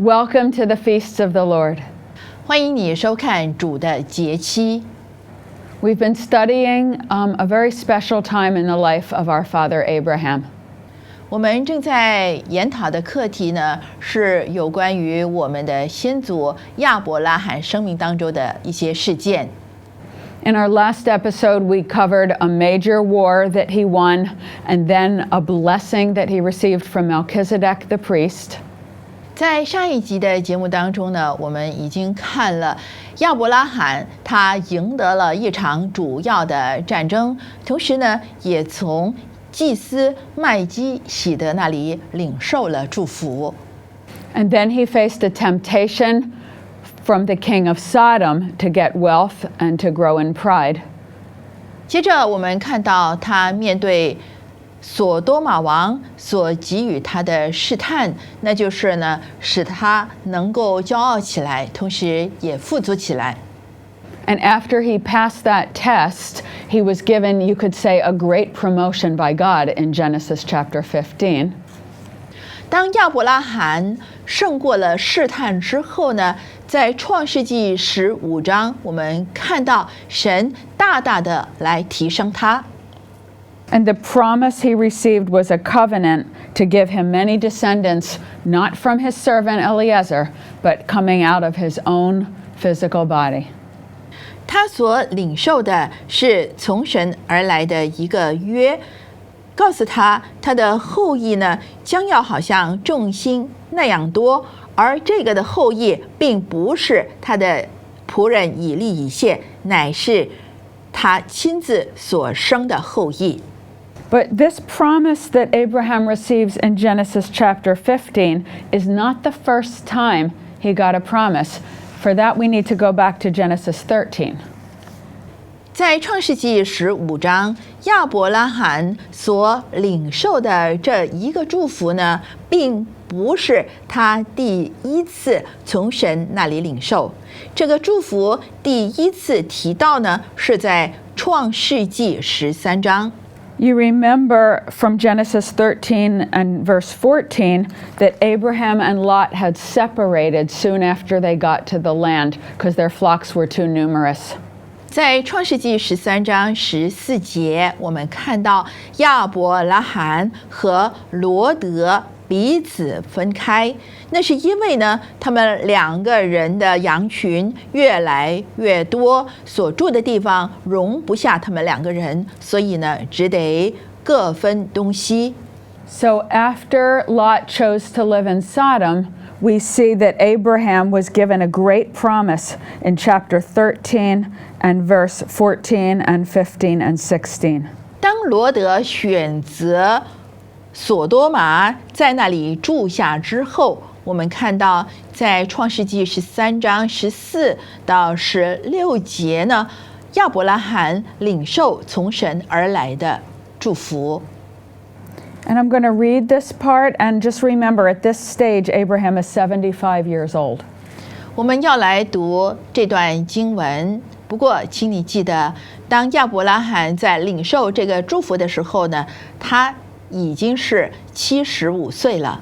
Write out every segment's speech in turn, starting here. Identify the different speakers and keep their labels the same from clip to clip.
Speaker 1: Welcome to the feasts of the Lord.
Speaker 2: 欢迎你收看主的节期。
Speaker 1: We've been studying a very special time in the life of our father Abraham.
Speaker 2: 我们正在研讨的课题呢，是有关于我们的先祖亚伯拉罕生命当中的一些事件。
Speaker 1: In our last episode, we covered a major war that he won, and then a blessing that he received from Melchizedek the priest.
Speaker 2: 在上一集的节目当中呢，我们已经看了亚伯拉罕他赢得了一场主要的战争，同时呢，也从祭司麦基洗德那里领受了祝福。
Speaker 1: And then he faced a temptation from the king of Sodom to get wealth and to grow in pride.
Speaker 2: 接着我们看到他面对所多玛王所给予他的试探，那就是呢，使他能够骄傲起来，同时也富足起来。
Speaker 1: And after he passed that test, he was given, you could say, a great promotion by God in Genesis chapter 15.
Speaker 2: 当亚伯拉罕胜过了试探之后呢，在创世纪15章，我们看到神大大的来提升他。
Speaker 1: And the promise he received was a covenant to give him many descendants, not from his servant Eliezer, but coming out of his own physical body.
Speaker 2: 他所领受的是从神而来的一个约，告诉他他的后裔呢，将要好像众星那样多，而这个的后裔并不是他的仆人以利以谢，乃是他亲自所生的后裔。
Speaker 1: But this promise that Abraham receives in Genesis chapter 15 is not the first time he got a promise. For that, we need to go back to Genesis 13.
Speaker 2: 在创世纪15章，亚伯拉罕所领受的这一个祝福呢，并不是他第一次从神那里领受。这个祝福第一次提到呢，是在创世纪13章。
Speaker 1: You remember from Genesis 13 and verse 14 that Abraham and Lot had separated soon after they got to the land because their flocks were too numerous.
Speaker 2: 在创世纪13章14节，我们看到亚伯拉罕和罗德彼此分开，那是因为呢，他们两个人的羊群越来越多，所住的地方容不下他们两个人，所以呢，只得各分东西。
Speaker 1: So after Lot chose to live in Sodom, we see that Abraham was given a great promise in chapter 13 and verse 14 and 15 and 16.
Speaker 2: 当罗德选择所多玛在那里住下之后，我们看到在创世纪13章14到16节呢，亚伯拉罕领受从神而来的祝福。
Speaker 1: And I'm going to read this part, and just remember at this stage Abraham is 75 years old.
Speaker 2: 我们要来读这段经文，不过请你记得，当亚伯拉罕在领受这个祝福的时候呢，他已经是75岁了。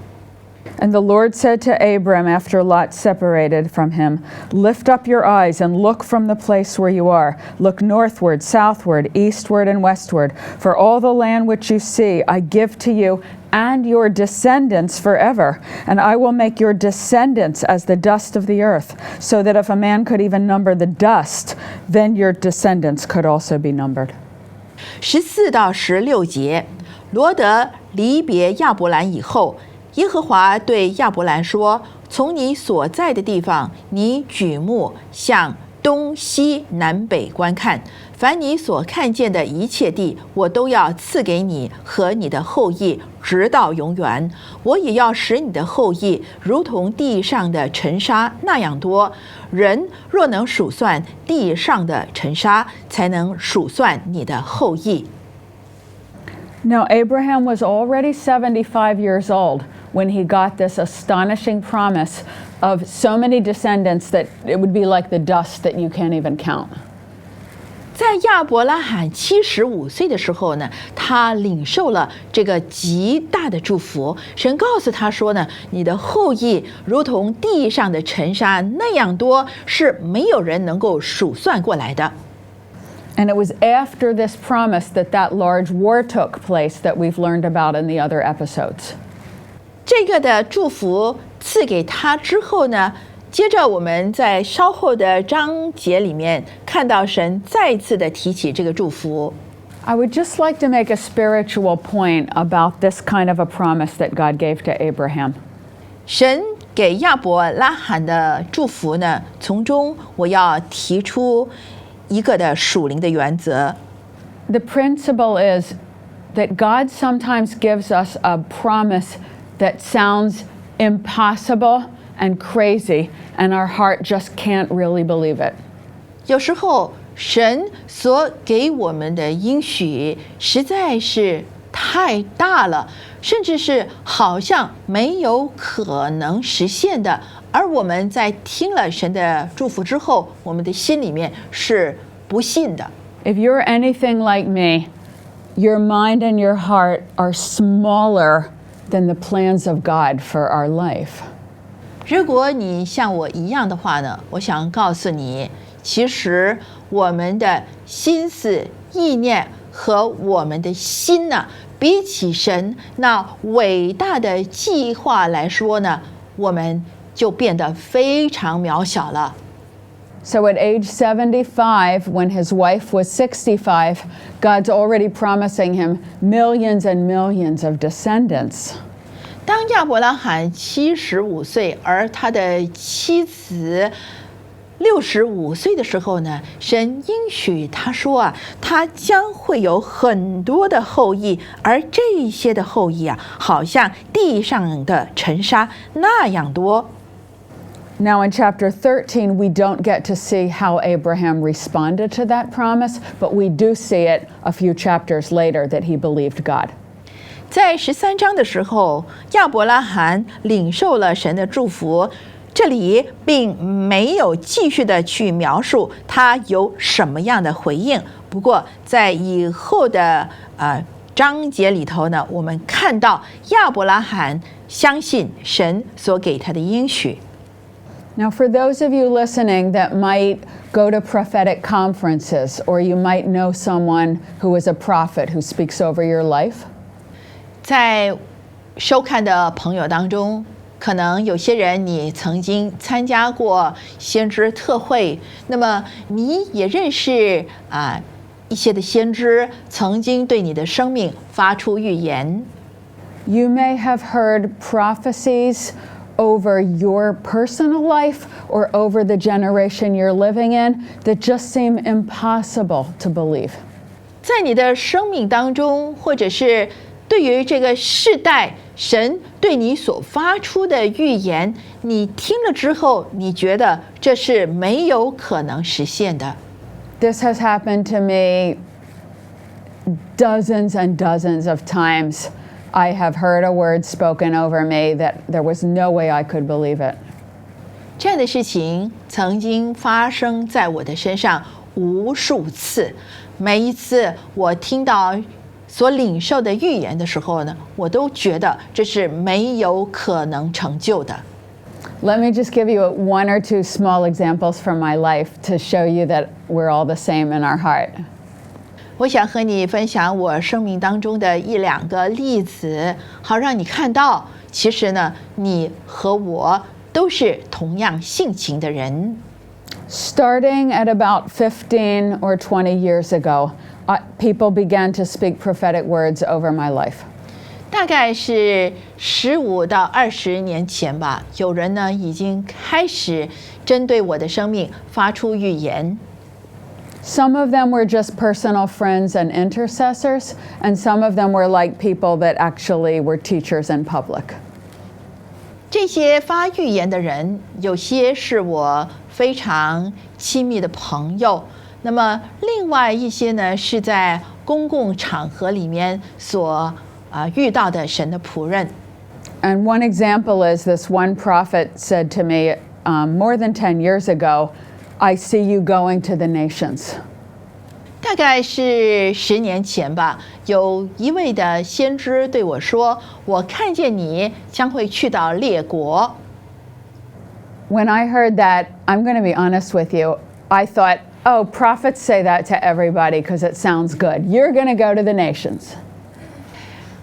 Speaker 1: And the Lord said to Abram after Lot separated from him, Lift up your eyes and look from the place where you are. Look northward, southward, eastward, and westward. For all the land which you see I give to you and your descendants forever. And I will make your descendants as the dust of the earth, so that if a man could even number the dust, then your descendants could also be numbered.
Speaker 2: 14到16节，罗德离别亚伯兰以后，耶和华对亚伯兰说：“从你所在的地方，你举目向东西南北观看，凡你所看见的一切地，我都要赐给你和你的后裔，直到永远。我也要使你的后裔如同地上的尘沙那样多。人若能数算地上的尘沙，才能数算你的后裔。”
Speaker 1: Now Abraham was already 75 years old when he got this astonishing promise of so many descendants that it would be like the dust that you can't even count.
Speaker 2: 在亚伯拉罕75岁的时候呢，他领受了这个极大的祝福。神告诉他说呢，你的后裔如同地上的尘沙那样多，是没有人能够数算过来的。
Speaker 1: And it was after this promise that large war took place that we've learned about in the other episodes.
Speaker 2: 这个的祝福赐给他之后呢，接着我们在稍后的章节里面看到神再次的提起这个祝福。
Speaker 1: I would just like to make a spiritual point about this kind of a promise that God gave to Abraham.
Speaker 2: 神给亚伯拉罕的祝福呢，从中我要提出一个的属灵的原则。
Speaker 1: The principle is that God sometimes gives us a promise that sounds impossible and crazy, and our heart just can't really believe it.
Speaker 2: 有时候神所给我们的应许实在是太大了，甚至是好像没有可能实现的，而我们在听了神的祝福之后，我们的心里面是不信的。
Speaker 1: If you're anything like me, your mind and your heart are smaller than the plans of God for our life.
Speaker 2: 如果你像我一样的话呢，我想告诉你，其实我们的心思意念和我们的心呢，比起神那伟大的计划来说呢，我们就变得非常渺小了。
Speaker 1: So at age 75, when his wife was 65, God's already promising him millions and millions of descendants.
Speaker 2: 当亚伯拉罕75岁，而他的妻子65岁的时候呢，神应许他说啊，他将会有很多的后裔，而这些的后裔啊，好像地上的尘沙那样多。
Speaker 1: Now in chapter 13, we don't get to see how Abraham responded to that promise, but we do see it a few chapters later that he believed God.
Speaker 2: 在13章的时候，亚伯拉罕领受了神的祝福，这里并没有继续的去描述他有什么样的回应。不过在以后的章节里头呢，我们看到亚伯拉罕相信神所给他的应许。
Speaker 1: Now, for those of you listening that might go to prophetic conferences, or you might know someone who is a prophet who speaks over your life,
Speaker 2: 在收看的朋友当中，可能有些人你曾经参加过先知特会，那么你也认识一些的先知曾经对你的生命发出预言。
Speaker 1: you may have heard prophecies over your personal life or over the generation you're living in that just seem impossible to believe.
Speaker 2: 在你的生命当中，或者是对于这个世代，神对你所发出的预言，你听了之后，你觉得这是没有可能实现的。
Speaker 1: This has happened to me dozens and dozens of times. I have heard a word spoken over me that there was no way I could believe it.
Speaker 2: 这样的事情曾经发生在我的身上无数次，每一次我听到所领受的预言的时候呢，我都觉得这是没有可能成就的。
Speaker 1: Let me just give you one or two small examples from my life to show you that we're all the same in our heart.
Speaker 2: 我想和你分享我生命当中的一两个例子，好让你看到，其实呢，你和我都是同样性情的人。
Speaker 1: Starting at about 15 or 20 years ago, people began to speak prophetic words over my life.
Speaker 2: 大概是15到20年前吧，有人呢已经开始针对我的生命发出预言。
Speaker 1: Some of them were just personal friends and intercessors, and some of them were like people that actually were teachers in public.
Speaker 2: 这些发预言的人，有些是我非常亲密的朋友，那么另外一些呢，是在公共场合里面所遇到的神的仆人。
Speaker 1: And one example is this one prophet said to me more than 10 years ago, I see you going to the nations.
Speaker 2: 大概是10年前吧，有一位的先知对我说：“我看见你将会去到列国。”
Speaker 1: When I heard that, I'm going to be honest with you, I thought, oh, prophets say that to everybody because it sounds good. You're going to go to the nations.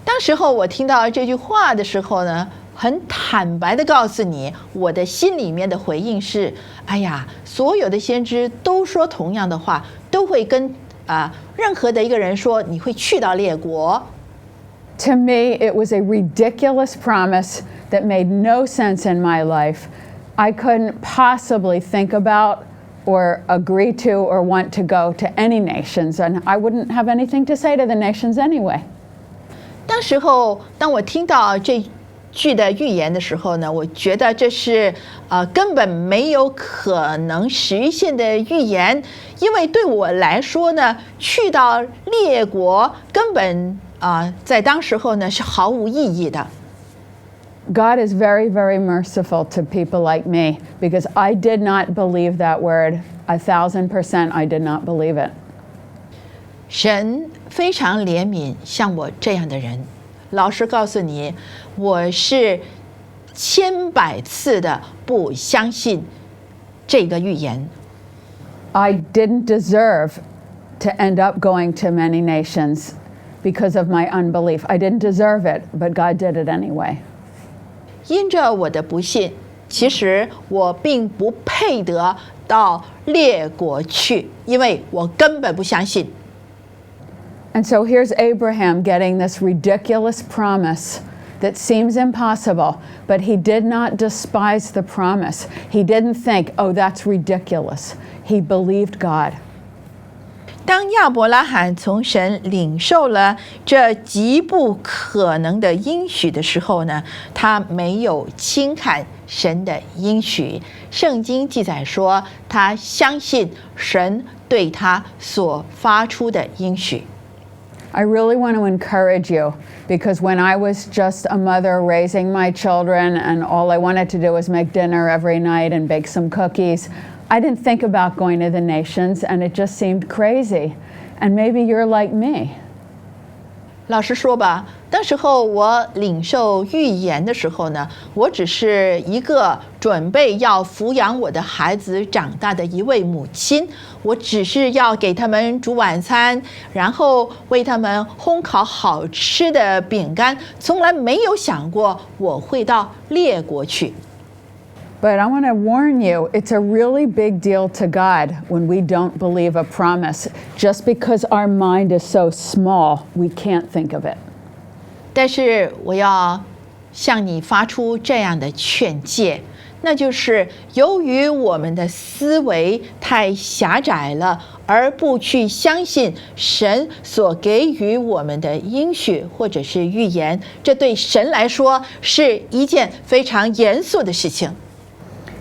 Speaker 2: 当时候我听到这句话的时候呢，很坦白的告诉你，我的心里面的回应是：哎呀，所有的先知都说同样的话，都会跟任何的一个人说，你会去到列国。
Speaker 1: To me, it was a ridiculous promise that made no sense in my life. I couldn't possibly think about or agree to or want to go to any nations, and I wouldn't have anything to say to the nations anyway.
Speaker 2: 当时候，当我听到这句的预言的时候呢，我觉得这是根本没有可能实现的预言，因为对我来说呢，去到列国根本在当时候呢是毫无意义的。
Speaker 1: God is very, very merciful to people like me because I did not believe that word. 1,000% I did not believe it.
Speaker 2: 神非常怜悯像我这样的人。老实告诉你，我是1,000,000次的不相信这个预言。
Speaker 1: I didn't deserve to end up going to many nations because of my unbelief. I didn't deserve it, but God did it anyway.
Speaker 2: 因着我的不信，其实我并不配得到列国去，因为我根本不相信。
Speaker 1: And so here's Abraham getting this ridiculous promise that seems impossible, but he did not despise the promise. He didn't think, oh, that's ridiculous. He believed God.
Speaker 2: 当亚伯拉罕从神领受了这极不可能的应许的时候呢，他没有轻看神的应许。圣经记载说，他相信神对他所发出的应许。
Speaker 1: I really want to encourage you because when I was just a mother raising my children and all I wanted to do was make dinner every night and bake some cookies, I didn't think about going to the nations and it just seemed crazy. And maybe you're like me.
Speaker 2: 老实说吧，当时候我领受预言的时候呢，我只是一个准备要抚养我的孩子长大的一位母亲，我只是要给他们煮晚餐，然后为他们烘烤好吃的饼干，从来没有想过我会到列国去。
Speaker 1: But I want to warn you, it's a really big deal to God when we don't believe a promise. Just because our mind is so small, we can't think of it.
Speaker 2: 但是我要向你发出这样的劝诫，那就是由于我们的思维太狭窄了，而不去相信神所给予我们的应许或者是预言，这对神来说是一件非常严肃的事情。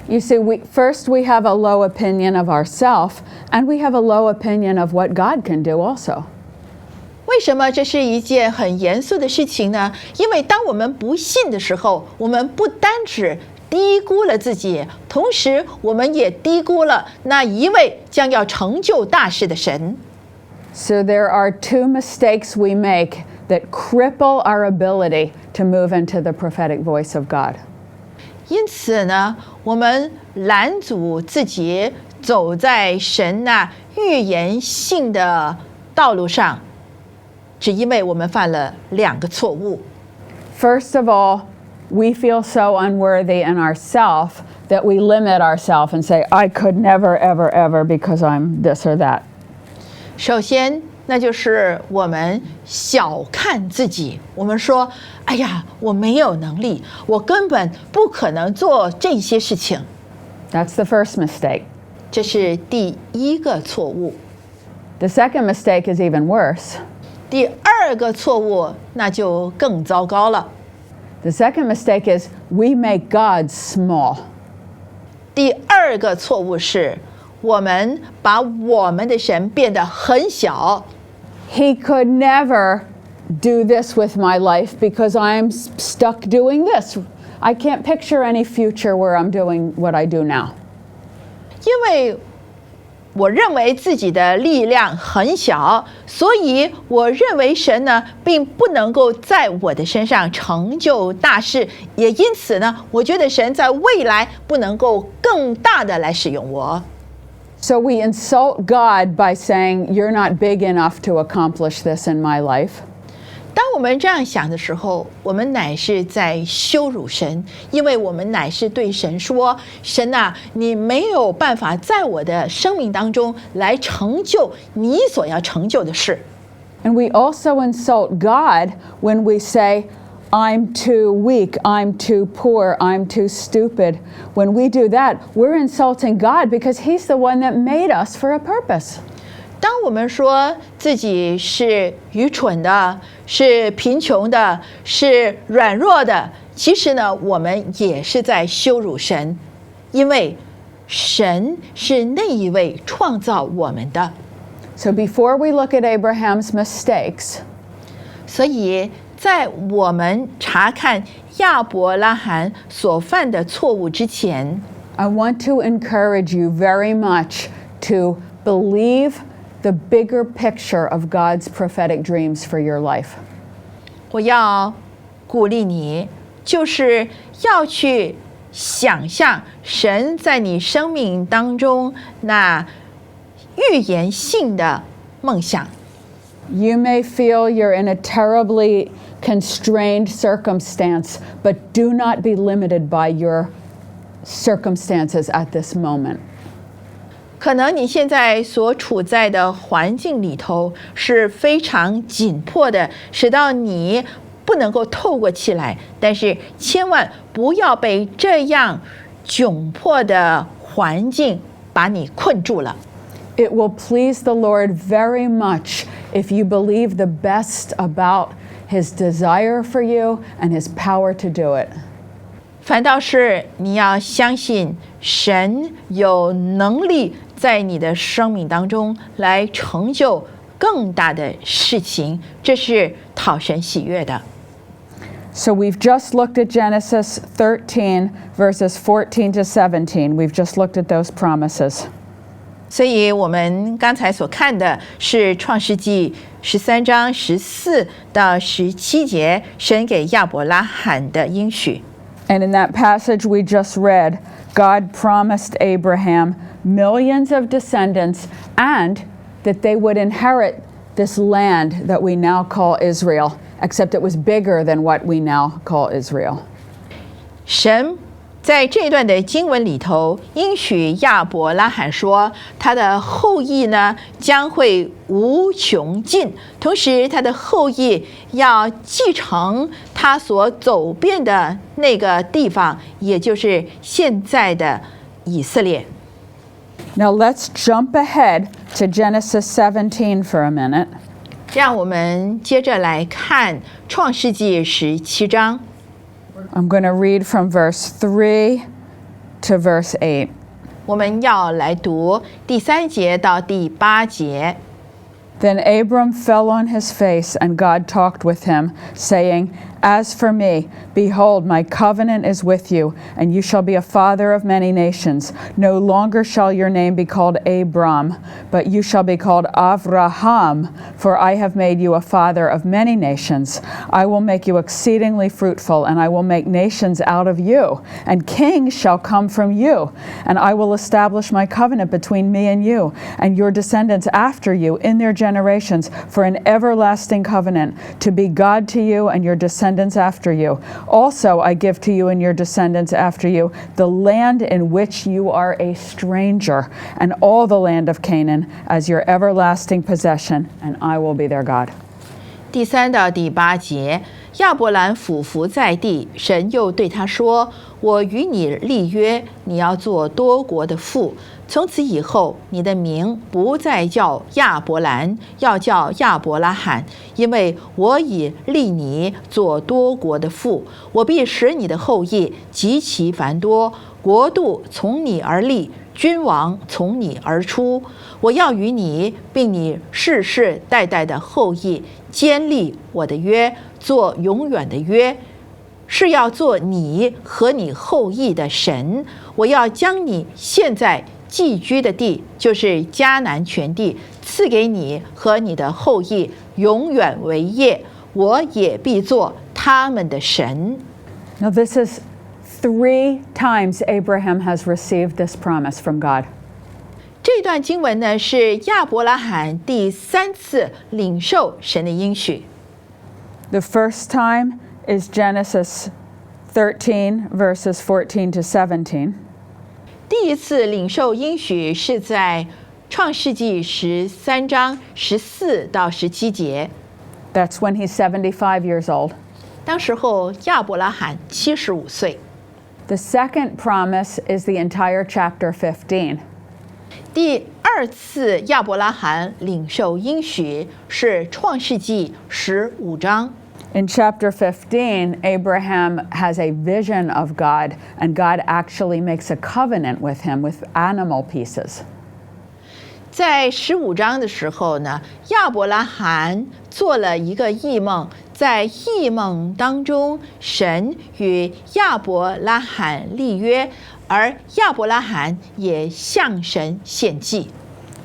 Speaker 1: You see, first we have a low opinion of ourselves, and we have a low opinion of what God can do also.
Speaker 2: 为什么这是一件很严肃的事情呢？因为当我们不信的时候，我们不单只低估了自己，同时我们也低估了那一位将要成就大事的神。
Speaker 1: So there are two mistakes we make that cripple our ability to move into the prophetic voice of God.
Speaker 2: 因此呢，我们拦阻自己走在神那预言性的道路上，只因为我们犯了2个错误。
Speaker 1: First of all, we feel so unworthy in ourselves that we limit ourselves and say, I could never, ever, ever because I'm this or that.
Speaker 2: 首先，那就是我们小看自己，我们说：“哎呀，我没有能力，我根本不可能做这些事情。”
Speaker 1: That's the first mistake.
Speaker 2: 这是第一个错误。
Speaker 1: The second mistake is even worse.
Speaker 2: 第2个错误那就更糟糕了。
Speaker 1: The second mistake is we make God small.
Speaker 2: 第2个错误是，我们把我们的神变得很小。
Speaker 1: He could never do this with my life because I'm stuck doing this. I can't picture any future where I'm doing what I do now.
Speaker 2: 因为我认为自己的力量很小，所以我认为神呢，并不能够在我的身上成就大事，也因此呢，我觉得神在未来不能够更大的来使用我。
Speaker 1: So we insult God by saying, "You're not big enough to accomplish this in my life."
Speaker 2: 当我们这样想的时候，我们乃是在羞辱神，因为我们乃是对神说：“神啊，你没有办法在我的生命当中来成就你所要成就的事。”
Speaker 1: And we also insult God when we say, "I'm too weak, I'm too poor, I'm too stupid." When we do that, we're insulting God because He's the one that made us for a purpose.
Speaker 2: 当我们说自己是愚蠢的、是贫穷的、是软弱的，其实呢，我们也是在羞辱神，因为神是那一位创造我们的。
Speaker 1: So before we look at Abraham's mistakes,
Speaker 2: 所以在我们查看亚伯拉罕所犯的错误之前，
Speaker 1: I want to encourage you very much to believe the bigger picture of God's prophetic dreams for your life.
Speaker 2: 我要鼓励你，就是要去想象神在你生命当中那预言性的梦想。
Speaker 1: You may feel you're in a terribly constrained circumstance, but do not be limited by your circumstances at this moment.
Speaker 2: 可能你现在所处在的环境里头是非常紧迫的，使到你不能够透过气来，但是千万不要被这样窘迫的环境把你困住了。
Speaker 1: It will please the Lord very much if you believe the best about His desire for you and His power to do it.
Speaker 2: 反倒是你要相信神有能力在你的生命当中来成就更大的事情，这是讨神喜悦的。
Speaker 1: So we've just looked at Genesis 13, verses 14 to 17. We've just looked at those promises.
Speaker 2: 所以我们刚才所看的是创世纪13章14到17节，神给亚伯拉罕的应许。
Speaker 1: And in that passage we just read, God promised Abraham millions of descendants and that they would inherit this land that we now call Israel, except it was bigger than what we now call Israel.
Speaker 2: 神在这段的经文里头应许亚伯拉罕说，他的后裔呢将会无穷尽，同时他的后裔要继承他所走遍的那个地方，也就是现在的以色列。
Speaker 1: Now let's jump ahead to Genesis 17 for a minute.
Speaker 2: 让我们接着来看创世纪17章。
Speaker 1: I'm going to read from verse 3 to verse 8.
Speaker 2: 我们要来读第3节到第8节。
Speaker 1: Then Abram fell on his face, and God talked with him, saying, As for me, behold, my covenant is with you, and you shall be a father of many nations. No longer shall your name be called Abram, but you shall be called Avraham, for I have made you a father of many nations. I will make you exceedingly fruitful, and I will make nations out of you, and kings shall come from you. And I will establish my covenant between me and you, and your descendants after you in their generations, for an everlasting covenant, to be God to you and your descendants after you. Also I give to you and your descendants after you the land in which you are a stranger, and all the land of Canaan as your everlasting possession, and I will be their God.
Speaker 2: 第3到第8节，亚伯兰俯伏在地，神又对他说：“我与你立约，你要做多国的父。从此以后，你的名不再叫亚伯兰，要叫亚伯拉罕，因为我已立你做多国的父。我必使你的后裔极其繁多，国度从你而立，君王从你而出。我要与你，并你世世代代的后裔坚立我的约，做永远的约，是要做你和你后裔的神。我要将你现在寄居的地，就是迦南全地，赐给你和你的后裔，永远为业。我也必做他们的神。
Speaker 1: Now, this is 3 times Abraham has received this promise from God.
Speaker 2: 这段经文呢，是亚伯拉罕第3次领受神的应许。
Speaker 1: The first time is Genesis 13, verses 14 to 17.
Speaker 2: 第一次领受应许是在创世纪13章14到17节，
Speaker 1: That's when he's 75 years old.
Speaker 2: 当时候亚伯拉罕75岁。
Speaker 1: The second promise is the entire chapter 15.
Speaker 2: 第2次亚伯拉罕领受应许是创世纪15章。
Speaker 1: In chapter 15, Abraham has a vision of God, and God actually makes a covenant with him with animal pieces.
Speaker 2: 在15章的时候呢，亚伯拉罕做了一个异梦，在异梦当中，神与亚伯拉罕立约，而亚伯拉罕也向神献祭。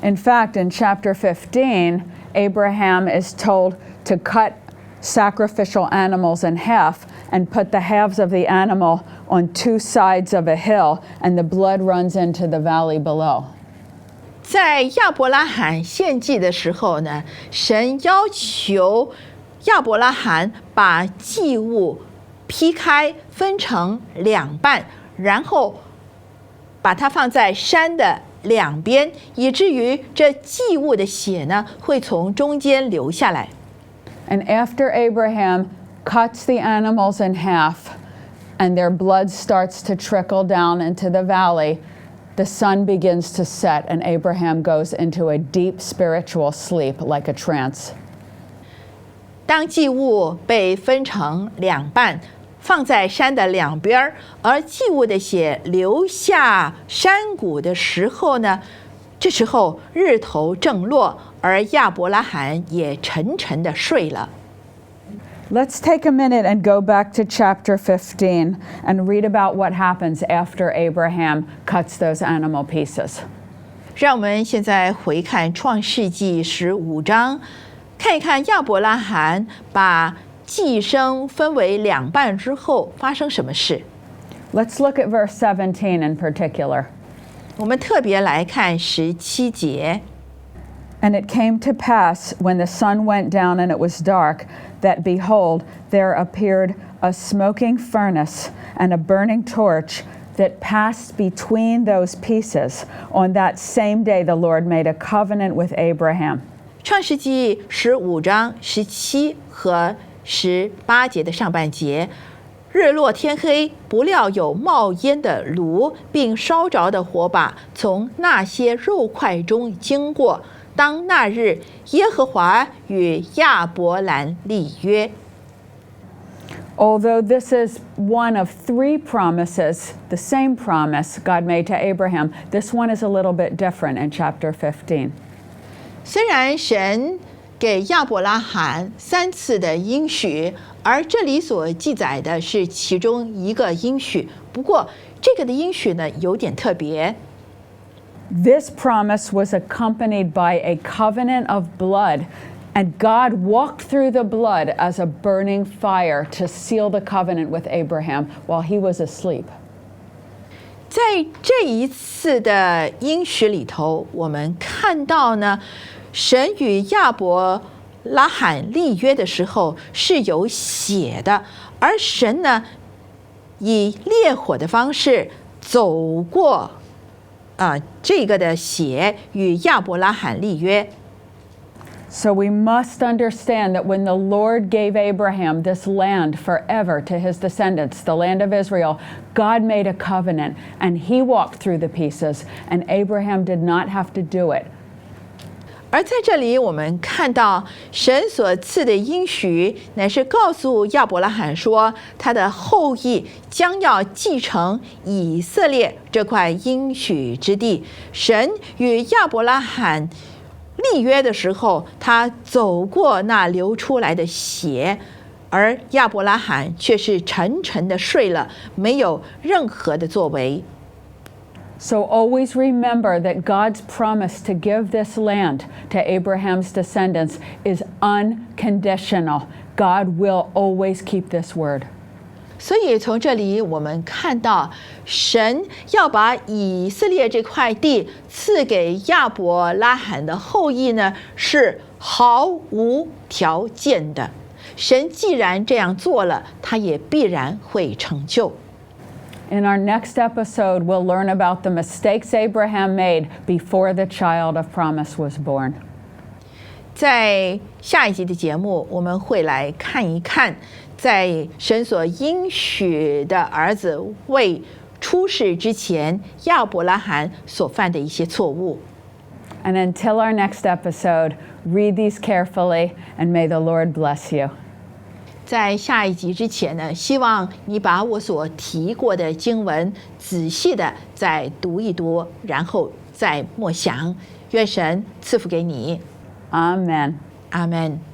Speaker 1: In fact, in chapter 15, Abraham is told to cut sacrificial animals in half and put the halves of the animal on 2 sides of a hill, and the blood runs into the valley below.
Speaker 2: 在亚伯拉罕献祭的时候呢，神要求亚伯拉罕把祭物劈开，分成2半，然后把它放在山的2边，以至于这祭物的血呢会从中间流下来。
Speaker 1: And after Abraham cuts the animals in half and their blood starts to trickle down into the valley, the sun begins to set and Abraham goes into a deep spiritual sleep like a trance.
Speaker 2: 当祭物被分成2半，放在山的2边，而祭物的血流下山谷的时候呢，这时候日头正落，而亚伯拉罕也沉沉地睡了。
Speaker 1: Let's take a minute and go back to chapter 15 and read about what happens after Abraham cuts those animal pieces.
Speaker 2: 让我们现在回看创世纪15章，看一看亚伯拉罕把祭牲分为2半之后发生什么事。
Speaker 1: Let's look at verse 17 in particular.
Speaker 2: 我们特别来看17节。
Speaker 1: And it came to pass, when the sun went down and it was dark, that behold, there appeared a smoking furnace and a burning torch that passed between those pieces. On that same day, the Lord made a covenant with Abraham.
Speaker 2: 创世纪15章17和18节的上半节，日落天黑，不料有冒烟的炉，并烧着的火把从那些肉块中经过。当那日，耶和华与亚伯兰立约。
Speaker 1: Although this is one of 3 promises, the same promise God made to Abraham, this one is a little bit different in chapter 15.
Speaker 2: 虽然神给亚伯拉罕3次的应许，而这里所记载的是其中一个应许，不过这个的应许呢有点特别。
Speaker 1: This promise was accompanied by a covenant of blood, and God walked through the blood as a burning fire to seal the covenant with Abraham while he was asleep.
Speaker 2: 在这一次的应许里头，我们看到呢，神与亚伯拉罕立约的时候是有血的，而神呢以烈火的方式走过这个的血与亚伯拉罕立约。
Speaker 1: So we must understand that when the Lord gave Abraham this land forever to his descendants, the land of Israel, God made a covenant, and he walked through the pieces, and Abraham did not have to do it.
Speaker 2: 而在这里，我们看到神所赐的应许，乃是告诉亚伯拉罕说，他的后裔将要继承以色列这块应许之地。神与亚伯拉罕立约的时候，他走过那流出来的血，而亚伯拉罕却是沉沉的睡了，没有任何的作为。
Speaker 1: So always remember that God's promise to give this land to Abraham's descendants is unconditional. God will always keep this word.
Speaker 2: 所以从这里我们看到，神要把以色列这块地赐给亚伯拉罕的后裔呢，是毫无条件的。神既然这样做了，他也必然会成就。
Speaker 1: In our next episode, we'll learn about the mistakes Abraham made before the child of promise was born.
Speaker 2: 在下一集的节目，我们会来看一看，在神所应许的儿子未出世之前，亚伯拉罕所犯的一些错误。
Speaker 1: And until our next episode, read these carefully, and may the Lord bless you.
Speaker 2: 在下一集之前呢，希望你把我所提过的经文仔细的再读一读，然后再默想。愿神赐福给你。
Speaker 1: Amen.
Speaker 2: Amen。